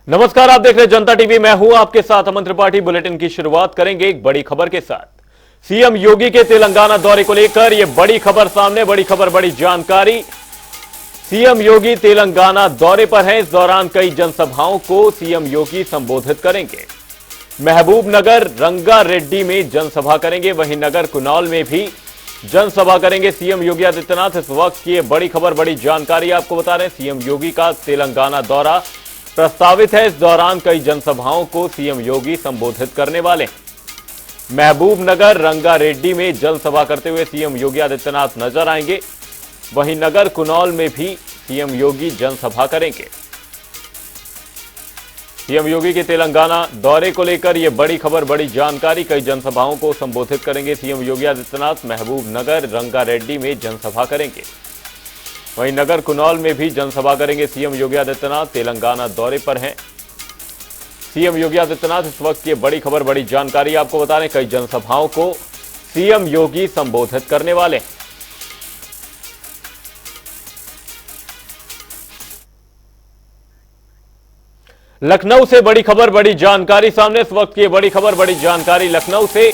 नमस्कार, आप देख रहे हैं जनता टीवी। मैं हूं आपके साथ अमन त्रिपाठी। बुलेटिन की शुरुआत करेंगे एक बड़ी खबर के साथ। सीएम योगी के तेलंगाना दौरे को लेकर यह बड़ी खबर सामने, बड़ी खबर, बड़ी जानकारी। सीएम योगी तेलंगाना दौरे पर हैं। इस दौरान कई जनसभाओं को सीएम योगी संबोधित करेंगे। महबूबनगर रंगारेड्डी में जनसभा करेंगे, वहीं नगर कुनौल में भी जनसभा करेंगे सीएम योगी आदित्यनाथ। इस वक्त की बड़ी खबर, बड़ी जानकारी आपको बता रहे हैं। सीएम योगी का तेलंगाना दौरा प्रस्तावित है। इस दौरान कई जनसभाओं को सीएम योगी संबोधित करने वाले हैं। महबूबनगर रंगारेड्डी में जनसभा करते हुए सीएम योगी आदित्यनाथ नजर आएंगे, वहीं नगर कुनौल में भी सीएम योगी जनसभा करेंगे। सीएम योगी के तेलंगाना दौरे को लेकर यह बड़ी खबर, बड़ी जानकारी। कई जनसभाओं को संबोधित करेंगे सीएम योगी आदित्यनाथ। महबूबनगर रंगारेड्डी में जनसभा करेंगे, वहीं नगर कुनौल में भी जनसभा करेंगे सीएम योगी आदित्यनाथ। तेलंगाना दौरे पर हैं सीएम योगी आदित्यनाथ। इस वक्त की बड़ी खबर, बड़ी जानकारी आपको बता रहे हैं। कई जनसभाओं को सीएम योगी संबोधित करने वाले हैं। लखनऊ से बड़ी खबर, बड़ी जानकारी सामने। इस वक्त की बड़ी खबर, बड़ी जानकारी लखनऊ से।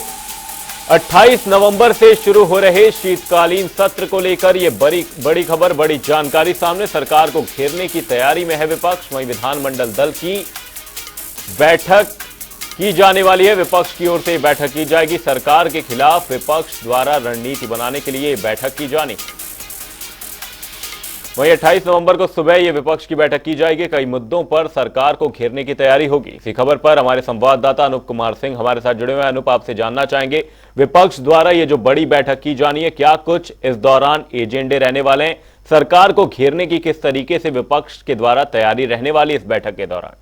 28 नवंबर से शुरू हो रहे शीतकालीन सत्र को लेकर यह बड़ी खबर, बड़ी जानकारी सामने। सरकार को घेरने की तैयारी में है विपक्ष। वहीं विधानमंडल दल की बैठक की जाने वाली है। विपक्ष की ओर से बैठक की जाएगी। सरकार के खिलाफ विपक्ष द्वारा रणनीति बनाने के लिए बैठक की जानी। वहीं 28 नवंबर को सुबह यह विपक्ष की बैठक की जाएगी। कई मुद्दों पर सरकार को घेरने की तैयारी होगी। इसी खबर पर हमारे संवाददाता अनूप कुमार सिंह हमारे साथ जुड़े हुए हैं। अनूप, आपसे जानना चाहेंगे, विपक्ष द्वारा ये जो बड़ी बैठक की जानी है, क्या कुछ इस दौरान एजेंडे रहने वाले हैं? सरकार को घेरने की किस तरीके से विपक्ष के द्वारा तैयारी रहने वाली इस बैठक के दौरान?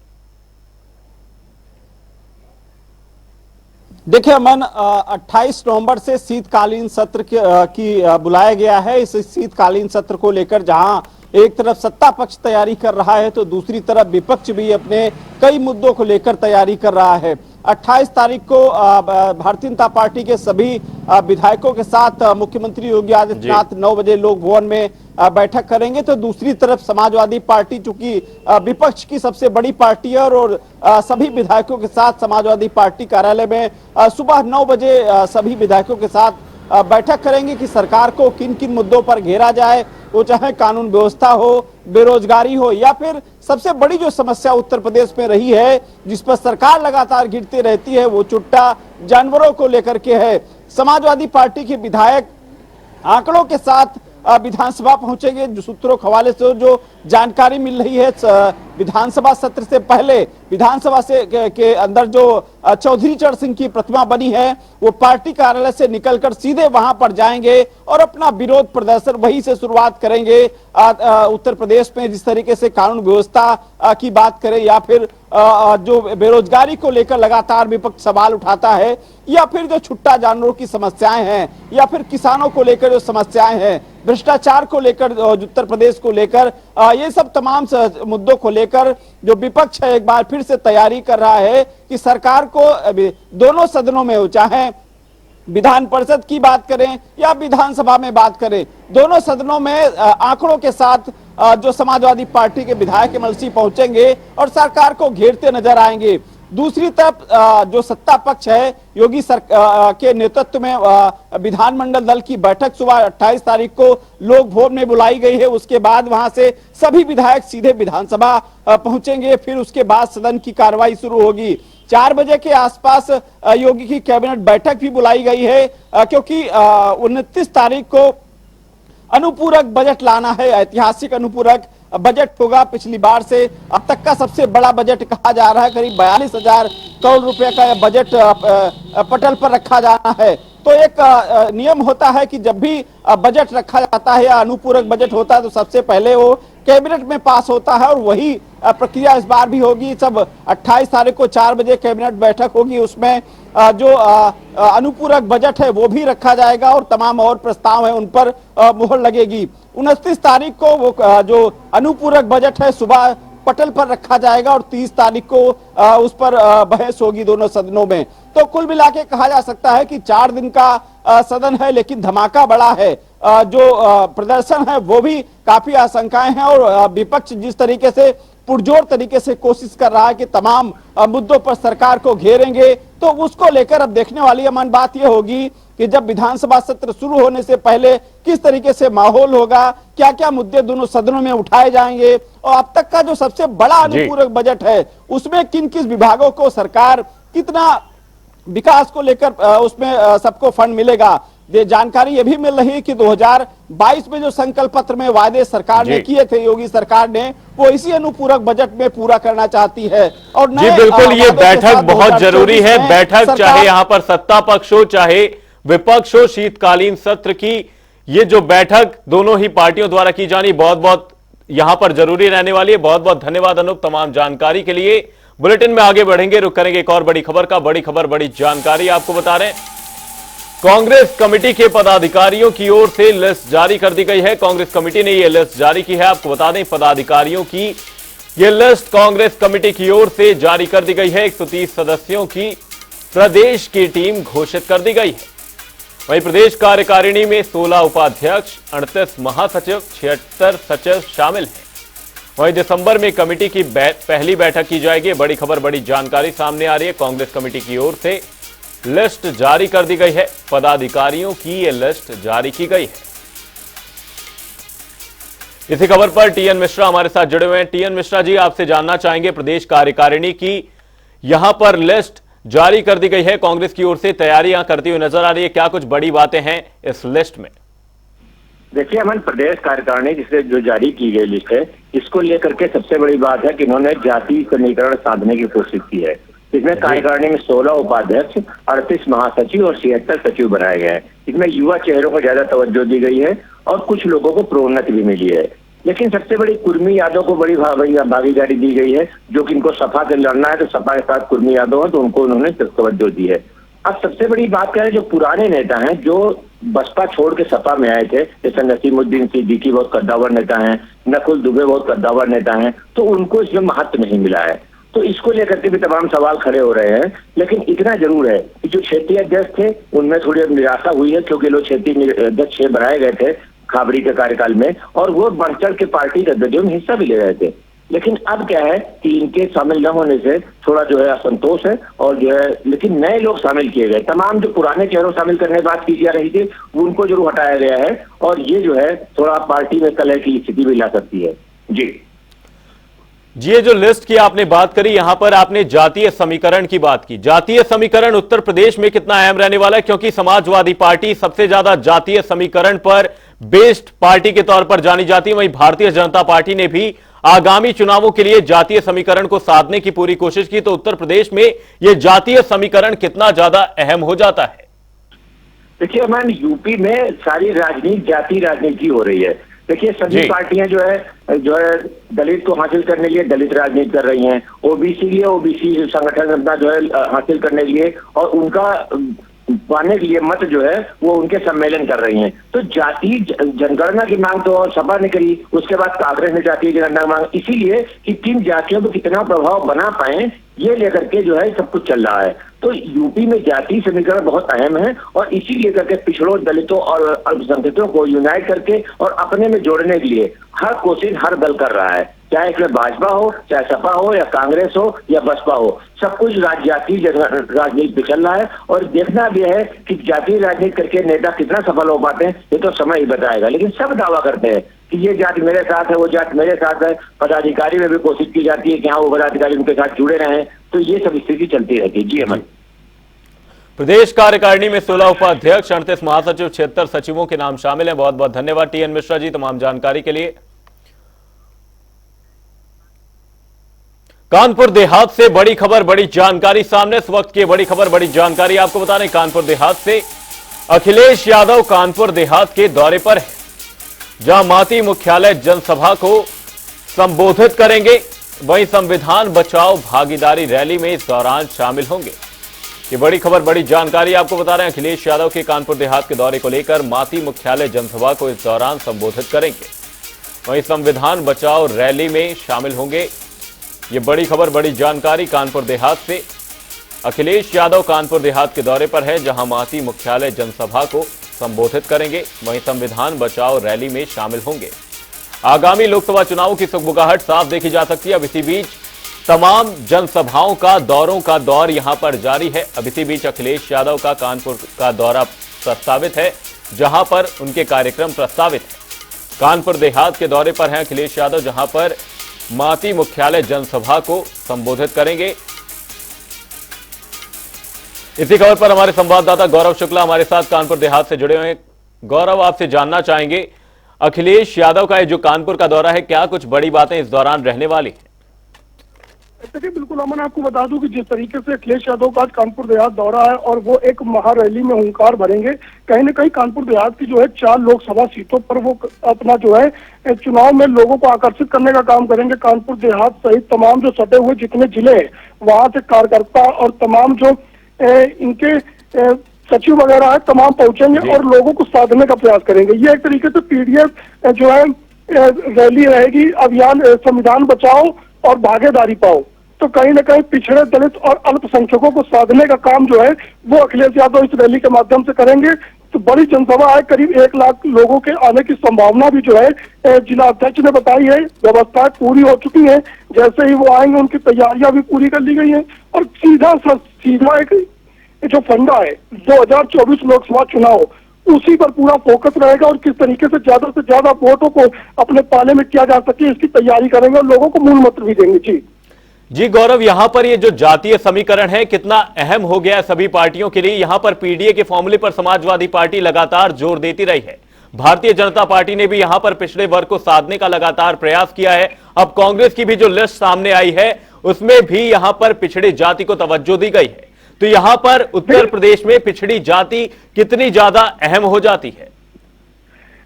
देखिए अमन, 28 नवंबर से शीतकालीन सत्र की बुलाया गया है। इस शीतकालीन सत्र को लेकर जहां एक तरफ सत्ता पक्ष तैयारी कर रहा है, तो दूसरी तरफ विपक्ष भी अपने कई मुद्दों को लेकर तैयारी कर रहा है। 28 तारीख को भारतीय जनता पार्टी के सभी विधायकों के साथ मुख्यमंत्री योगी आदित्यनाथ 9 बजे लोक भवन में बैठक करेंगे। तो दूसरी तरफ समाजवादी पार्टी, चूंकि विपक्ष की सबसे बड़ी पार्टी है, और सभी विधायकों के साथ समाजवादी पार्टी कार्यालय में सुबह 9 बजे सभी विधायकों के साथ बैठक करेंगे कि सरकार को किन किन मुद्दों पर घेरा जाए। वो चाहे कानून व्यवस्था हो, बेरोजगारी हो, या फिर सबसे बड़ी जो समस्या उत्तर प्रदेश में रही है, जिस पर सरकार लगातार गिरती रहती है, वो चुट्टा जानवरों को लेकर के है। समाजवादी पार्टी के विधायक आंकड़ों के साथ विधानसभा पहुंचेंगे। जो सूत्रों के हवाले से जो जानकारी मिल रही है, विधानसभा सत्र से पहले विधानसभा से के अंदर जो चौधरी चरण सिंह की प्रतिमा बनी है, वो पार्टी कार्यालय से निकलकर सीधे वहां पर जाएंगे और अपना विरोध प्रदर्शन वहीं से शुरुआत करेंगे। उत्तर प्रदेश में जिस तरीके से कानून व्यवस्था की बात करें, या फिर जो बेरोजगारी को लेकर लगातार विपक्ष सवाल उठाता है, या फिर जो छुट्टा जानवरों की समस्याएं हैं, या फिर किसानों को लेकर जो समस्याएं हैं, भ्रष्टाचार को लेकर, उत्तर प्रदेश को लेकर, ये सब तमाम मुद्दों को लेकर जो विपक्ष है एक बार फिर से तैयारी कर रहा है कि सरकार को दोनों सदनों में हो, चाहे विधान परिषद की बात करें या विधानसभा में बात करें, दोनों सदनों में आंकड़ों के साथ जो समाजवादी पार्टी के विधायक एमएलसी पहुंचेंगे और सरकार को घेरते नजर आएंगे। दूसरी तरफ जो सत्ता पक्ष है, योगी के नेतृत्व में विधानमंडल दल की बैठक सुबह 28 तारीख को लोक भवन में बुलाई गई है। उसके बाद वहां से सभी विधायक सीधे विधानसभा पहुंचेंगे। फिर उसके बाद सदन की कार्रवाई शुरू होगी। 4 बजे के आसपास योगी की कैबिनेट बैठक भी बुलाई गई है, क्योंकि 29 तारीख को अनुपूरक बजट लाना है। ऐतिहासिक अनुपूरक बजट होगा। पिछली बार से अब तक का सबसे बड़ा बजट कहा जा रहा है। करीब 42,000 करोड़ रुपए का यह बजट पटल पर रखा जाना है। तो एक नियम होता है कि जब भी बजट रखा जाता है या अनुपूरक बजट होता है, तो सबसे पहले वो कैबिनेट में पास होता है, और वही प्रक्रिया इस बार भी होगी। सब 28 तारीख को 4 बजे कैबिनेट बैठक होगी। उसमें जो अनुपूरक बजट है वो भी रखा जाएगा, और तमाम और प्रस्ताव है उन पर मुहर लगेगी। 29 तारीख को वो जो अनुपूरक बजट है सुबह पटल पर रखा जाएगा, और 30 तारीख को उस पर बहस होगी दोनों सदनों में। तो कुल मिला के कहा जा सकता है कि 4 दिन का सदन है, लेकिन धमाका बड़ा है। जो प्रदर्शन है वो भी काफी आशंकाएं हैं, और विपक्ष जिस तरीके से पुरजोर तरीके से कोशिश कर रहा है कि तमाम मुद्दों पर सरकार को घेरेंगे। तो उसको लेकर अब देखने वाली अमन बात यह होगी कि जब विधानसभा सत्र शुरू होने से पहले किस तरीके से माहौल होगा, क्या क्या मुद्दे दोनों सदनों में उठाए जाएंगे, और अब तक का जो सबसे बड़ा अनुपूरक बजट है उसमें किन किस विभागों को सरकार कितना विकास को लेकर उसमें सबको फंड मिलेगा। ये जानकारी ये भी मिल रही है कि 2022 में जो संकल्प पत्र में वादे सरकार ने किए थे, योगी सरकार ने, वो इसी अनुपूरक बजट में पूरा करना चाहती है। और जी बिल्कुल, ये बैठक बहुत जरूरी है। बैठक चाहे यहां पर सत्ता पक्ष हो चाहे विपक्ष हो, शीतकालीन सत्र की ये जो बैठक दोनों ही पार्टियों द्वारा की जानी बहुत बहुत यहां पर जरूरी रहने वाली है। बहुत बहुत धन्यवाद अनूप तमाम जानकारी के लिए। बुलेटिन में आगे बढ़ेंगे, रुक करेंगे एक और बड़ी खबर का। बड़ी खबर बड़ी जानकारी आपको बता रहे हैं, कांग्रेस कमेटी के पदाधिकारियों की ओर से लिस्ट जारी कर दी गई है। कांग्रेस कमेटी ने यह लिस्ट जारी की है। आपको बता दें, पदाधिकारियों की यह लिस्ट कांग्रेस कमेटी की ओर से जारी कर दी गई है। 130 सदस्यों की प्रदेश की टीम घोषित कर दी गई है। वहीं प्रदेश कार्यकारिणी में 16 उपाध्यक्ष, 38 महासचिव, 76 सचिव शामिल हैं। वहीं दिसंबर में कमेटी की पहली बैठक की जाएगी। बड़ी खबर बड़ी जानकारी सामने आ रही है। कांग्रेस कमेटी की ओर से लिस्ट जारी कर दी गई है। पदाधिकारियों की यह लिस्ट जारी की गई है। इसी खबर पर टीएन मिश्रा हमारे साथ जुड़े हुए हैं। टीएन मिश्रा जी, आपसे जानना चाहेंगे, प्रदेश कार्यकारिणी की यहां पर लिस्ट जारी कर दी गई है, कांग्रेस की ओर से तैयारियां करती हुई नजर आ रही है, क्या कुछ बड़ी बातें हैं इस लिस्ट में? देखिए अमन, प्रदेश कार्यकारिणी जिसे जो जारी की गई लिस्ट है, इसको लेकर के सबसे बड़ी बात है कि इन्होंने जाति समीकरण साधने की कोशिश की है। इसमें कार्यकारिणी में 16 उपाध्यक्ष, 38 महासचिव और 76 सचिव बनाए गए हैं। इसमें युवा चेहरों को ज्यादा तवज्जो दी गई है और कुछ लोगों को प्रोन्नति भी मिली है। लेकिन सबसे बड़ी कुर्मी यादव को बड़ी भागीदारी दी गई है, जो कि इनको सपा से लड़ना है, तो सपा के साथ कुर्मी यादव है, तो उनको उन्होंने तवज्जो दी है। अब सबसे बड़ी बात क्या है, जो पुराने नेता हैं जो बसपा छोड़ के सपा में आए थे, जैसे नसीमुद्दीन सिद्दीकी बहुत कद्दावर नेता हैं, नकुल दुबे बहुत कद्दावर नेता हैं, तो उनको इसमें महत्व नहीं मिला है। तो इसको लेकर के भी तमाम सवाल खड़े हो रहे हैं। लेकिन इतना जरूर है कि जो क्षेत्रीय अध्यक्ष थे उनमें थोड़ी निराशा हुई है, क्योंकि लोग क्षेत्रीय अध्यक्ष बनाए गए थे खाबड़ी के कार्यकाल में और वो बढ़ चढ़ के पार्टी गतिविधियों में हिस्सा भी ले रहे थे। लेकिन अब क्या है कि इनके शामिल न होने से थोड़ा जो है असंतोष है और जो है, लेकिन नए लोग शामिल किए गए। तमाम जो पुराने चेहरों शामिल करने की बात की जा रही थी उनको जरूर हटाया गया है और ये जो है थोड़ा पार्टी में कलह की स्थिति भी ला सकती है। जी ये जो लिस्ट की आपने बात करी, यहां पर आपने जातीय समीकरण की बात की। जातीय समीकरण उत्तर प्रदेश में कितना अहम रहने वाला है, क्योंकि समाजवादी पार्टी सबसे ज्यादा जातीय समीकरण पर बेस्ड पार्टी के तौर पर जानी जाती है। वहीं भारतीय जनता पार्टी ने भी आगामी चुनावों के लिए जातीय समीकरण को साधने की पूरी कोशिश की। तो उत्तर प्रदेश में यह जातीय समीकरण कितना ज्यादा अहम हो जाता है? देखिए हमारे यूपी में सारी राजनीति जाति राजनीति हो रही है। देखिए सभी पार्टियां जो है दलित को हासिल करने के लिए दलित राजनीति कर रही हैं, ओबीसी लिए ओबीसी संगठन अपना जो है हासिल करने के लिए और उनका पाने के लिए मत जो है वो उनके सम्मेलन कर रही हैं। तो जाति जनगणना की मांग तो सपा ने करी, उसके बाद कांग्रेस ने जातीय जनगणना मांग, इसीलिए कि किन जातियों को कितना प्रभाव बना पाए ये लेकर के जो है सब कुछ चल रहा है। तो यूपी में जाति समीकरण बहुत अहम है और इसी लेकर के पिछड़ों, दलितों और अल्पसंख्यकों को यूनाइट करके और अपने में जोड़ने के लिए हर कोशिश हर दल कर रहा है, चाहे इसमें भाजपा हो, चाहे सपा हो या कांग्रेस हो या बसपा हो, सब कुछ जातीय राजनीति पे चल रहा है। और देखना भी है कि जातीय राजनीति करके नेता कितना सफल हो पाते हैं ये तो समय ही बताएगा। लेकिन सब दावा करते हैं कि ये जाति मेरे साथ है, वो जाति मेरे साथ है। पदाधिकारी में भी कोशिश की जाती है कि हाँ वो पदाधिकारी उनके साथ जुड़े रहें। तो ये सब स्थिति चलती रहती है। जी अमन, प्रदेश कार्यकारिणी में 16 उपाध्यक्ष, 38 महासचिव, 76 सचिवों के नाम शामिल हैं। बहुत बहुत धन्यवाद टीएन मिश्रा जी तमाम जानकारी के लिए। कानपुर देहात से बड़ी खबर बड़ी जानकारी सामने। इस वक्त की बड़ी खबर बड़ी जानकारी आपको बता दें, कानपुर देहात से अखिलेश यादव कानपुर देहात के दौरे पर है, जहां माती मुख्यालय जनसभा को संबोधित करेंगे। वहीं संविधान बचाओ भागीदारी रैली में इस दौरान शामिल होंगे। ये बड़ी खबर बड़ी जानकारी आपको बता रहे हैं। अखिलेश यादव के कानपुर देहात के दौरे को लेकर माती मुख्यालय जनसभा को इस दौरान संबोधित करेंगे। वहीं संविधान बचाओ रैली में शामिल होंगे। ये बड़ी खबर बड़ी जानकारी कानपुर देहात से। अखिलेश यादव कानपुर देहात के दौरे पर है, जहां माती मुख्यालय जनसभा को संबोधित करेंगे। वहीं संविधान बचाओ रैली में शामिल होंगे। आगामी लोकसभा चुनावों की सुगबुगाहट साफ देखी जा सकती है। अब इसी बीच तमाम जनसभाओं का दौरों का दौर यहां पर जारी है। अब इसी बीच अखिलेश यादव का कानपुर का दौरा प्रस्तावित है, जहां पर उनके कार्यक्रम प्रस्तावित है। कानपुर देहात के दौरे पर हैं अखिलेश यादव, जहां पर माती मुख्यालय जनसभा को संबोधित करेंगे। इसी खबर पर हमारे संवाददाता गौरव शुक्ला हमारे साथ कानपुर देहात से जुड़े हुए हैं। गौरव, आपसे जानना चाहेंगे, अखिलेश यादव का जो कानपुर का दौरा है, क्या कुछ बड़ी बातें इस दौरान रहने वाली हैं? देखिए, बिल्कुल अमन, आपको बता दूं कि जिस तरीके से अखिलेश यादव का आज कानपुर देहात दौरा है और वो एक महारैली में हुंकार भरेंगे, कहीं न कहीं कानपुर देहात की जो है 4 लोकसभा सीटों पर वो अपना जो है चुनाव में लोगों को आकर्षित करने का काम करेंगे। कानपुर देहात सहित तमाम जो सटे हुए जितने जिले हैं वहां से कार्यकर्ता और तमाम जो इनके सचिव वगैरह है तमाम पहुंचेंगे और लोगों को साधने का प्रयास करेंगे। ये एक तरीके से पीडीएफ जो है रैली रहेगी, अभियान संविधान बचाओ और भागीदारी पाओ। तो कहीं न कहीं पिछड़े, दलित और अल्पसंख्यकों को साधने का काम जो है वो अखिलेश यादव इस रैली के माध्यम से करेंगे। तो बड़ी जनसभा है, करीब 1 लाख लोगों के आने की संभावना भी जो है जिला अध्यक्ष ने बताई है। व्यवस्थाएं पूरी हो चुकी हैं, जैसे ही वो आएंगे उनकी तैयारियां भी पूरी कर ली गई हैं और सीधा एक जो फंडा है 2024 लोकसभा चुनाव, उसी पर पूरा फोकस रहेगा और किस तरीके से ज्यादा वोटों को अपने पाले में किया जा सके इसकी तैयारी करेंगे और लोगों को मूल मंत्र भी देंगे। जी गौरव, यहां पर ये जो जातीय समीकरण है कितना अहम हो गया है सभी पार्टियों के लिए। यहां पर पीडीए के फॉर्मूले पर समाजवादी पार्टी लगातार जोर देती रही है। भारतीय जनता पार्टी ने भी यहां पर पिछड़े वर्ग को साधने का लगातार प्रयास किया है। अब कांग्रेस की भी जो लिस्ट सामने आई है उसमें भी यहां पर पिछड़ी जाति को तवज्जो दी गई है। तो यहां पर उत्तर प्रदेश में पिछड़ी जाति कितनी ज्यादा अहम हो जाती है?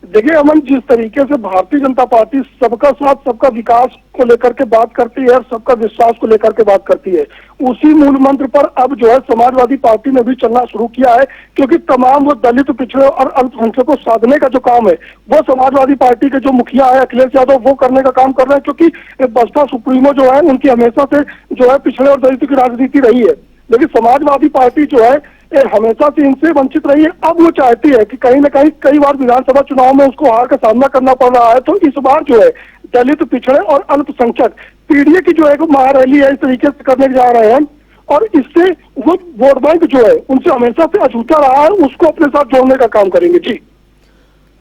देखिए अमन, जिस तरीके से भारतीय जनता पार्टी सबका साथ सबका विकास को लेकर के बात करती है और सबका विश्वास को लेकर के बात करती है, उसी मूल मंत्र पर अब जो है समाजवादी पार्टी ने भी चलना शुरू किया है। क्योंकि तमाम वो दलित, पिछड़े और अल्पसंख्यकों को साधने का जो काम है वो समाजवादी पार्टी के जो मुखिया है अखिलेश यादव वो करने का काम कर रहे हैं। क्योंकि बसपा सुप्रीमो जो है उनकी हमेशा से जो है पिछड़े और दलित की राजनीति रही है, लेकिन समाजवादी पार्टी जो है हमेशा से इनसे वंचित रही है। अब वो चाहती है कि कहीं न कहीं कई बार विधानसभा चुनाव में उसको हार का सामना करना पड़ रहा है, तो इस बार जो है दलित, पिछड़े और अल्पसंख्यक पीडीए की जो है महारैली है इस तरीके से करने जा रहे हैं और इससे वो वोट बैंक जो है उनसे हमेशा से अछूता रहा है उसको अपने साथ जोड़ने का काम करेंगे। जी,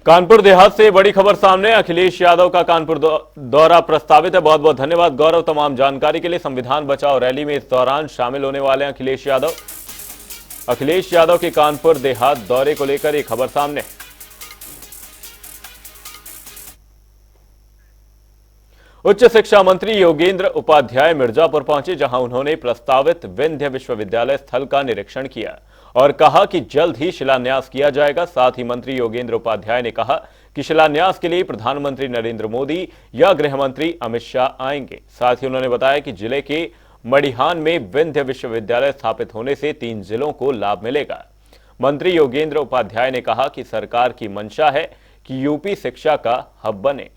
कानपुर देहात से बड़ी खबर सामने, अखिलेश यादव का कानपुर दौरा प्रस्तावित है। बहुत बहुत धन्यवाद गौरव तमाम जानकारी के लिए। संविधान बचाओ रैली में इस दौरान शामिल होने वाले हैं अखिलेश यादव। अखिलेश यादव के कानपुर देहात दौरे को लेकर एक खबर सामने है। उच्च शिक्षा मंत्री योगेंद्र उपाध्याय मिर्जापुर पहुंचे, जहां उन्होंने प्रस्तावित विंध्य विश्वविद्यालय स्थल का निरीक्षण किया और कहा कि जल्द ही शिलान्यास किया जाएगा। साथ ही मंत्री योगेंद्र उपाध्याय ने कहा कि शिलान्यास के लिए प्रधानमंत्री नरेंद्र मोदी या गृह मंत्री अमित शाह आएंगे। साथ ही उन्होंने बताया कि जिले के मडिहान में विंध्य विश्वविद्यालय स्थापित होने से 3 जिलों को लाभ मिलेगा। मंत्री योगेंद्र उपाध्याय ने कहा कि सरकार की मंशा है कि यूपी शिक्षा का हब बने।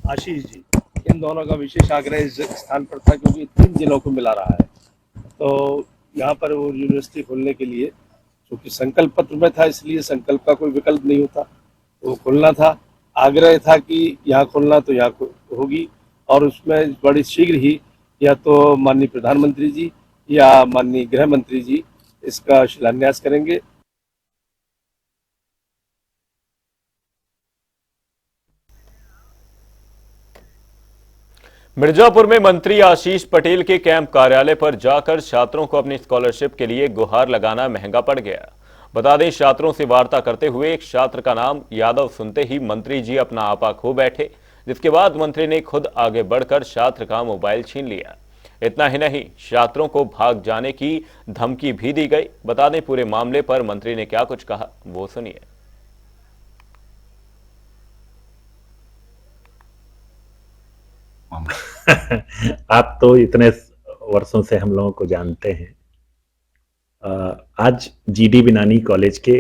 आशीष जी, इन दोनों का विशेष आग्रह इस स्थान पर था क्योंकि 3 जिलों को मिला रहा है, तो यहाँ पर वो यूनिवर्सिटी खोलने के लिए क्योंकि संकल्प पत्र में था, इसलिए संकल्प का कोई विकल्प नहीं होता, तो खोलना था। आग्रह था कि यहाँ खोलना तो यहाँ होगी और उसमें बड़ी शीघ्र ही या तो माननीय प्रधानमंत्री जी या माननीय गृह मंत्री जी इसका शिलान्यास करेंगे। मिर्जापुर में मंत्री आशीष पटेल के कैंप कार्यालय पर जाकर छात्रों को अपनी स्कॉलरशिप के लिए गुहार लगाना महंगा पड़ गया। बता दें, छात्रों से वार्ता करते हुए एक छात्र का नाम यादव सुनते ही मंत्री जी अपना आपा खो बैठे, जिसके बाद मंत्री ने खुद आगे बढ़कर छात्र का मोबाइल छीन लिया। इतना ही नहीं, छात्रों को भाग जाने की धमकी भी दी गई। बता दें, पूरे मामले पर मंत्री ने क्या कुछ कहा वो सुनिए। आप तो इतने वर्षों से हम लोगों को जानते हैं। आज जीडी बिनानी कॉलेज के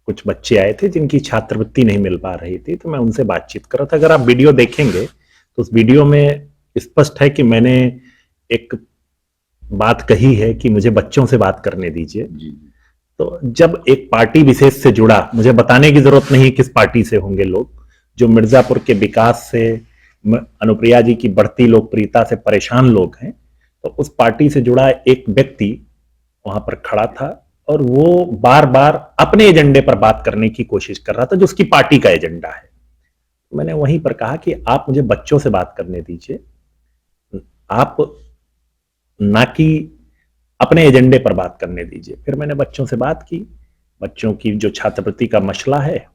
कुछ बच्चे आए थे जिनकी छात्रवृत्ति नहीं मिल पा रही थी, तो मैं उनसे बातचीत कर रहा था। अगर आप वीडियो देखेंगे तो उस वीडियो में स्पष्ट है कि मैंने एक बात कही है कि मुझे बच्चों से बात करने दीजिए, जी तो जब एक पार्टी विशेष से जुड़ा, मुझे बताने की जरूरत नहीं किस पार्टी से होंगे लोग, जो मिर्जापुर के विकास से, अनुप्रिया जी की बढ़ती लोकप्रियता से परेशान लोग हैं, तो उस पार्टी से जुड़ा एक व्यक्ति वहां पर खड़ा था और वो बार बार अपने एजेंडे पर बात करने की कोशिश कर रहा था जो उसकी पार्टी का एजेंडा है। मैंने वहीं पर कहा कि आप मुझे बच्चों से बात करने दीजिए, आप ना कि अपने एजेंडे पर बात करने दीजिए। फिर मैंने बच्चों से बात की, बच्चों की जो छात्रवृत्ति का मसला है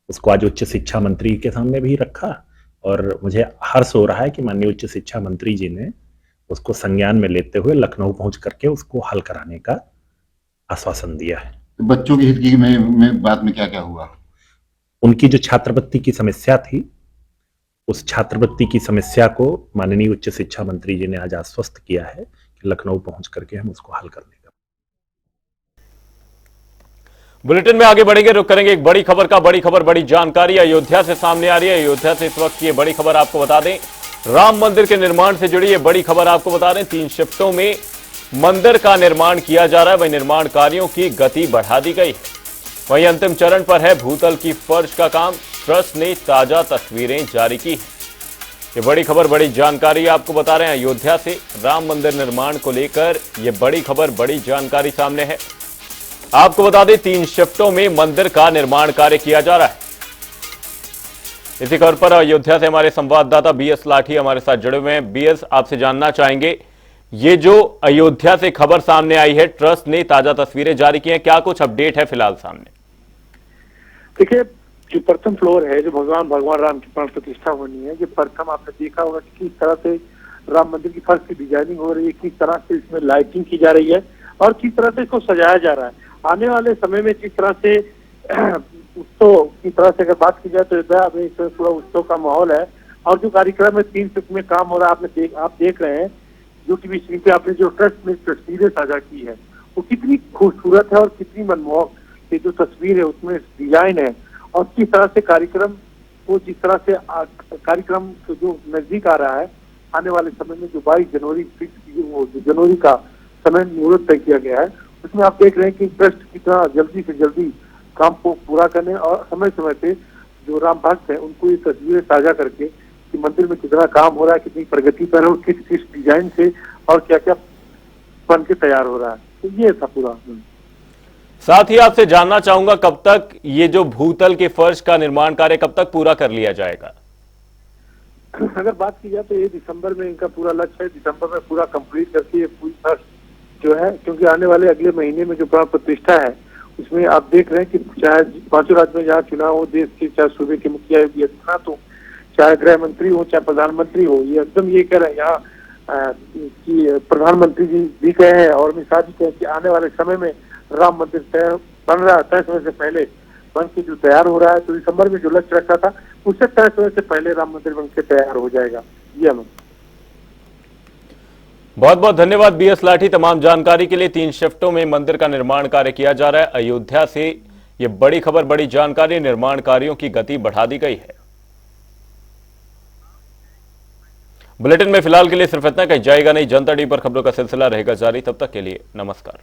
उसको आज उच्च शिक्षा मंत्री के सामने भी रखा और मुझे हर्ष हो रहा है कि माननीय उच्च शिक्षा मंत्री जी ने उसको संज्ञान में लेते हुए लखनऊ पहुंच करके उसको हल कराने का आश्वासन दिया है। तो बच्चों की हित की में बात में क्या क्या हुआ? उनकी जो छात्रवृत्ति की समस्या थी, उस छात्रवृत्ति की समस्या को माननीय उच्च शिक्षा मंत्री जी ने आज आश्वस्त किया है कि लखनऊ पहुंच करके हम उसको हल करने का। बुलेटिन में आगे बढ़ेंगे, रुक करेंगे एक बड़ी खबर का। बड़ी खबर, बड़ी जानकारी अयोध्या से सामने आ रही है। अयोध्या से इस वक्त ये बड़ी खबर आपको बता दें, राम मंदिर के निर्माण से जुड़ी ये बड़ी खबर आपको बता दें। 3 शिफ्टों में मंदिर का निर्माण किया जा रहा है, वहीं निर्माण कार्यों की गति बढ़ा दी गई है। वहीं अंतिम चरण पर है भूतल की फर्श का काम। ट्रस्ट ने ताजा तस्वीरें जारी की हैं। ये बड़ी खबर, बड़ी जानकारी आपको बता रहे हैं। अयोध्या से राम मंदिर निर्माण को लेकर ये बड़ी खबर, बड़ी जानकारी सामने है। आपको बता दें 3 शिफ्टों में मंदिर का निर्माण कार्य किया जा रहा है। इसी खबर पर अयोध्या से हमारे संवाददाता बीएस लाठी हमारे साथ जुड़े हुए हैं। बीएस, आपसे जानना चाहेंगे, ये जो अयोध्या से खबर सामने आई है, ट्रस्ट ने ताजा तस्वीरें जारी की हैं, क्या कुछ अपडेट है फिलहाल सामने? देखिए, जो प्रथम फ्लोर है, जो भगवान राम की प्राण प्रतिष्ठा होनी है, ये प्रथम आपने देखा होगा कि किस तरह से राम मंदिर की फर्श की डिजाइनिंग हो रही है, किस तरह से इसमें लाइटिंग की जा रही है और किस तरह से इसको सजाया जा रहा है। आने वाले समय में जिस तरह से उत्सव की तरह से अगर बात की जाए तो अभी पूरा उत्सव का माहौल है और जो कार्यक्रम में 3 शिफ्ट में काम हो रहा है, आप देख रहे हैं जो टीवी स्क्रीन पे आपने जो ट्रस्ट में तस्वीरें साझा की है वो कितनी खूबसूरत है और कितनी मनमोहक ये जो तस्वीर है उसमें डिजाइन है और किस तरह से कार्यक्रम को, जिस तरह से कार्यक्रम जो नजदीक आ रहा है, आने वाले समय में जो 22 जनवरी जनवरी का समय मुहूर्त तय किया गया है, उसमें आप देख रहे हैं कि ट्रस्ट कितना जल्दी से जल्दी काम को पूरा करने और समय समय पे जो राम भक्त है उनको ये तस्वीरें साझा करके कि मंदिर में कितना काम हो रहा है, कितनी प्रगति पर है, किस किस डिजाइन से और क्या क्या बन के तैयार हो रहा है। तो ये था पूरा। साथ ही आपसे जानना चाहूंगा, कब तक ये जो भूतल के फर्श का निर्माण कार्य कब तक पूरा कर लिया जाएगा? अगर बात की जाए तो ये दिसंबर में इनका पूरा लक्ष्य है, दिसंबर में पूरा कंप्लीट करके ये पूरी फर्श जो है, क्योंकि आने वाले अगले महीने में जो प्राण प्रतिष्ठा है उसमें आप देख रहे हैं कि चाहे 5 राज्य में जहाँ चुनाव हो, देश के चाहे सूबे के मुखिया योगी आदित्यनाथ हो, चाहे गृह मंत्री हो, चाहे प्रधानमंत्री हो, ये एकदम ये कह रहे हैं यहाँ कि प्रधानमंत्री जी भी कहे हैं और अमित शाह जी कहे कि आने वाले समय में राम मंदिर बन रहा है, तय समय से पहले बन के जो तैयार हो रहा है। तो दिसंबर में जो लक्ष्य रखा था उससे तय समय से पहले राम मंदिर बन के तैयार हो जाएगा। जी हमें बहुत बहुत धन्यवाद बीएस लाठी तमाम जानकारी के लिए। 3 शिफ्टों में मंदिर का निर्माण कार्य किया जा रहा है। अयोध्या से ये बड़ी खबर, बड़ी जानकारी, निर्माण कार्यों की गति बढ़ा दी गई है। बुलेटिन में फिलहाल के लिए सिर्फ इतना, कहीं जाएगा नहीं। जनता टीवी पर खबरों का सिलसिला रहेगा जारी, तब तक के लिए नमस्कार।